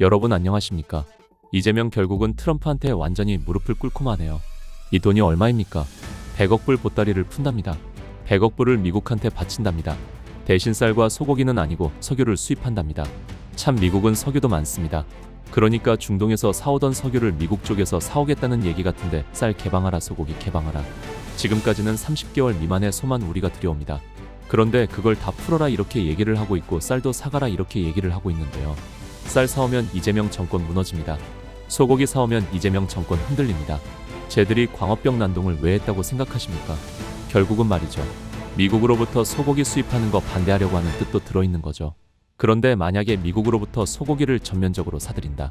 여러분 안녕하십니까? 이재명 결국은 트럼프한테 완전히 무릎을 꿇고 마네요. 이 돈이 얼마입니까? 100억 불 보따리를 푼답니다. 100억 불을 미국한테 바친답니다. 대신 쌀과 소고기는 아니고 석유를 수입한답니다. 참 미국은 석유도 많습니다. 그러니까 중동에서 사오던 석유를 미국 쪽에서 사오겠다는 얘기 같은데 쌀 개방하라 소고기 개방하라. 지금까지는 30개월 미만의 소만 우리가 들여옵니다. 그런데 그걸 다 풀어라 이렇게 얘기를 하고 있고 쌀도 사가라 이렇게 얘기를 하고 있는데요. 쌀 사오면 이재명 정권 무너집니다. 소고기 사오면 이재명 정권 흔들립니다. 쟤들이 광업병 난동을 왜 했다고 생각하십니까? 결국은 말이죠. 미국으로부터 소고기 수입하는 거 반대하려고 하는 뜻도 들어있는 거죠. 그런데 만약에 미국으로부터 소고기를 전면적으로 사들인다.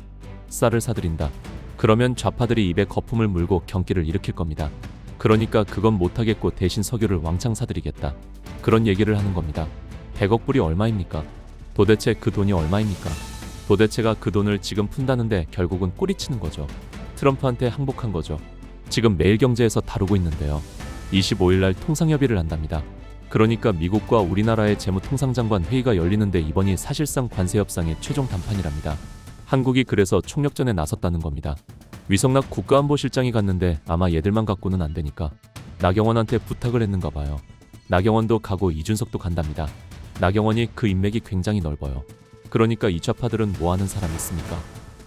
쌀을 사들인다. 그러면 좌파들이 입에 거품을 물고 경기를 일으킬 겁니다. 그러니까 그건 못하겠고 대신 석유를 왕창 사들이겠다. 그런 얘기를 하는 겁니다. 100억 불이 얼마입니까? 도대체 그 돈이 얼마입니까? 도대체가 그 돈을 지금 푼다는데 결국은 꼬리치는 거죠. 트럼프한테 항복한 거죠. 지금 매일경제에서 다루고 있는데요. 25일날 통상협의를 한답니다. 그러니까 미국과 우리나라의 재무통상장관 회의가 열리는데 이번이 사실상 관세협상의 최종 담판이랍니다. 한국이 그래서 총력전에 나섰다는 겁니다. 위성락 국가안보실장이 갔는데 아마 얘들만 갖고는 안 되니까 나경원한테 부탁을 했는가 봐요. 나경원도 가고 이준석도 간답니다. 나경원이 그 인맥이 굉장히 넓어요. 그러니까 이 좌파들은 뭐 아는 사람 있습니까?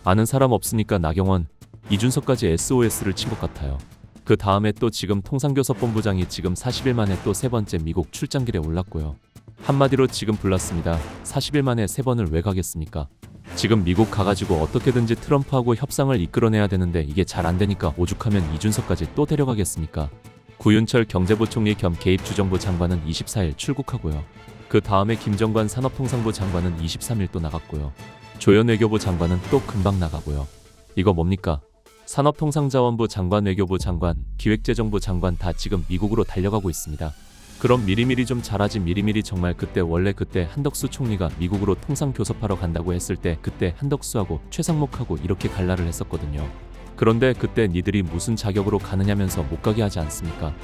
아는 사람 없으니까 나경원, 이준석까지 SOS를 친 것 같아요. 그 다음에 또 지금 통상교섭본부장이 지금 40일 만에 또 세 번째 미국 출장길에 올랐고요. 한마디로 지금 불났습니다. 40일 만에 세 번을 왜 가겠습니까? 지금 미국 가가지고 어떻게든지 트럼프하고 협상을 이끌어내야 되는데 이게 잘 안 되니까 오죽하면 이준석까지 또 데려가겠습니까? 구윤철 경제부총리 겸 개입주정부 장관은 24일 출국하고요. 그 다음에 김정관 산업통상부 장관은 23일 또 나갔고요. 조현 외교부 장관은 또 금방 나가고요. 이거 뭡니까? 산업통상자원부 장관, 외교부 장관, 기획재정부 장관 다 지금 미국으로 달려가고 있습니다. 그럼 미리미리 좀 잘하지. 미리미리 정말 원래 그때 한덕수 총리가 미국으로 통상교섭하러 간다고 했을 때 그때 한덕수하고 최상목하고 이렇게 갈라를 했었거든요. 그런데 그때 니들이 무슨 자격으로 가느냐면서 못 가게 하지 않습니까?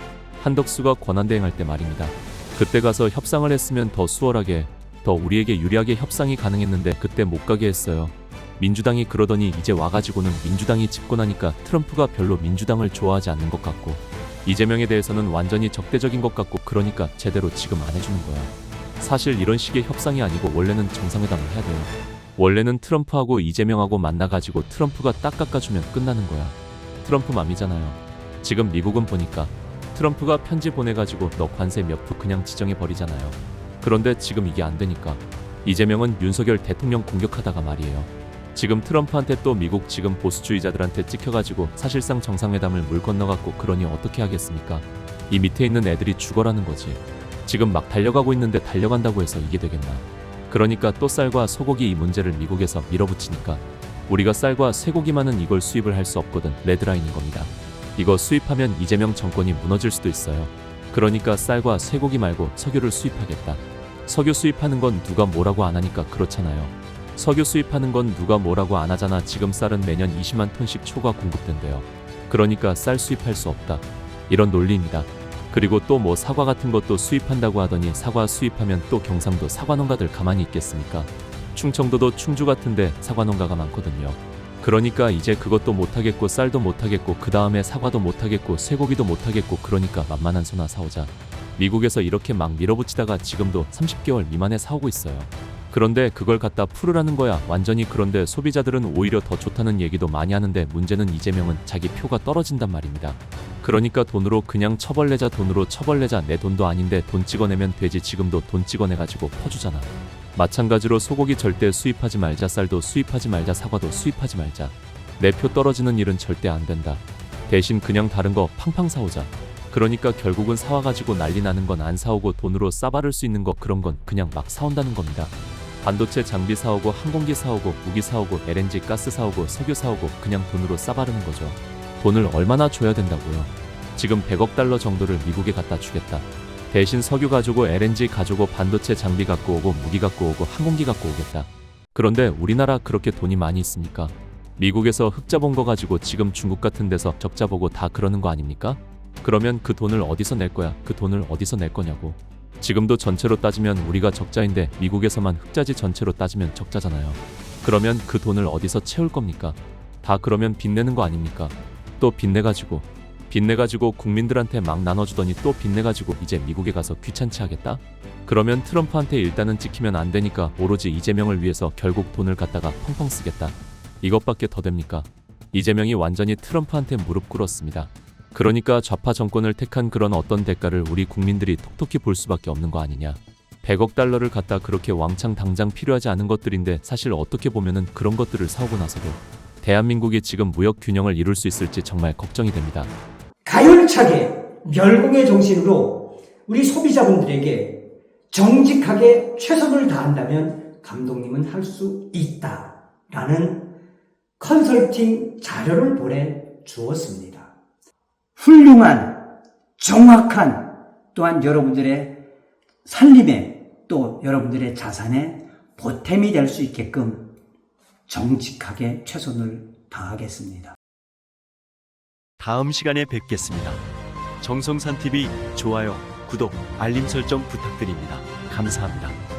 한덕수가 권한대행할 때 말입니다. 그때 가서 협상을 했으면 더 수월하게, 더 우리에게 유리하게 협상이 가능했는데 그때 못 가게 했어요. 민주당이 그러더니 이제 와가지고는 민주당이 집권하니까 트럼프가 별로 민주당을 좋아하지 않는 것 같고 이재명에 대해서는 완전히 적대적인 것 같고 그러니까 제대로 지금 안 해주는 거야. 사실 이런 식의 협상이 아니고 원래는 정상회담을 해야 돼요. 원래는 트럼프하고 이재명하고 만나가지고 트럼프가 딱 깎아주면 끝나는 거야. 트럼프 맘이잖아요. 지금 미국은 보니까 트럼프가 편지 보내가지고 너 관세 몇 프 그냥 지정해버리잖아요. 그런데 지금 이게 안 되니까 이재명은 윤석열 대통령 공격하다가 말이에요. 지금 트럼프한테 또 미국 지금 보수주의자들한테 찍혀가지고 사실상 정상회담을 물 건너갔고 그러니 어떻게 하겠습니까? 이 밑에 있는 애들이 죽어라는 거지. 지금 막 달려가고 있는데 달려간다고 해서 이게 되겠나? 그러니까 또 쌀과 소고기 이 문제를 미국에서 밀어붙이니까 우리가 쌀과 쇠고기만은 이걸 수입을 할 수 없거든. 레드라인인 겁니다. 이거 수입하면 이재명 정권이 무너질 수도 있어요. 그러니까 쌀과 쇠고기 말고 석유를 수입하겠다. 석유 수입하는 건 누가 뭐라고 안 하니까 그렇잖아요. 석유 수입하는 건 누가 뭐라고 안 하잖아. 지금 쌀은 매년 20만 톤씩 초과 공급된대요. 그러니까 쌀 수입할 수 없다. 이런 논리입니다. 그리고 또 뭐 사과 같은 것도 수입한다고 하더니 사과 수입하면 또 경상도 사과농가들 가만히 있겠습니까? 충청도도 충주 같은데 사과농가가 많거든요. 그러니까 이제 그것도 못하겠고 쌀도 못하겠고 그 다음에 사과도 못하겠고 쇠고기도 못하겠고 그러니까 만만한 소나 사오자. 미국에서 이렇게 막 밀어붙이다가 지금도 30개월 미만에 사오고 있어요. 그런데 그걸 갖다 풀으라는 거야 완전히. 그런데 소비자들은 오히려 더 좋다는 얘기도 많이 하는데 문제는 이재명은 자기 표가 떨어진단 말입니다. 그러니까 돈으로 그냥 처벌내자. 돈으로 처벌내자. 내 돈도 아닌데 돈 찍어내면 되지. 지금도 돈 찍어내가지고 퍼주잖아. 마찬가지로 소고기 절대 수입하지 말자. 쌀도 수입하지 말자. 사과도 수입하지 말자. 내 표 떨어지는 일은 절대 안 된다. 대신 그냥 다른 거 팡팡 사오자. 그러니까 결국은 사와가지고 난리 나는 건 안 사오고 돈으로 싸바를 수 있는 거 그런 건 그냥 막 사온다는 겁니다. 반도체 장비 사오고 항공기 사오고 무기 사오고 LNG 가스 사오고 석유 사오고 그냥 돈으로 싸바르는 거죠. 돈을 얼마나 줘야 된다고요? 지금 100억 달러 정도를 미국에 갖다 주겠다. 대신 석유 가지고 LNG 가지고 반도체 장비 갖고 오고 무기 갖고 오고 항공기 갖고 오겠다. 그런데 우리나라 그렇게 돈이 많이 있습니까? 미국에서 흑자 본 거 가지고 지금 중국 같은 데서 적자 보고 다 그러는 거 아닙니까? 그러면 그 돈을 어디서 낼 거야? 그 돈을 어디서 낼 거냐고. 지금도 전체로 따지면 우리가 적자인데 미국에서만 흑자지 전체로 따지면 적자잖아요. 그러면 그 돈을 어디서 채울 겁니까? 다 그러면 빚내는 거 아닙니까? 또 빚내가지고 국민들한테 막 나눠주더니 또 빚내가지고 이제 미국에 가서 귀찮지 하겠다? 그러면 트럼프한테 일단은 찍히면 안 되니까 오로지 이재명을 위해서 결국 돈을 갖다가 펑펑 쓰겠다. 이것밖에 더 됩니까? 이재명이 완전히 트럼프한테 무릎 꿇었습니다. 그러니까 좌파 정권을 택한 그런 어떤 대가를 우리 국민들이 톡톡히 볼 수밖에 없는 거 아니냐. 100억 달러를 갖다 그렇게 왕창 당장 필요하지 않은 것들인데 사실 어떻게 보면은 그런 것들을 사오고 나서도 대한민국이 지금 무역 균형을 이룰 수 있을지 정말 걱정이 됩니다. 가열차게 멸공의 정신으로 우리 소비자분들에게 정직하게 최선을 다한다면 감독님은 할 수 있다라는 컨설팅 자료를 보내주었습니다. 훌륭한, 정확한, 또한 여러분들의 살림에 또 여러분들의 자산에 보탬이 될 수 있게끔 정직하게 최선을 다하겠습니다. 다음 시간에 뵙겠습니다. 정성산TV 좋아요, 구독, 알림 설정 부탁드립니다. 감사합니다.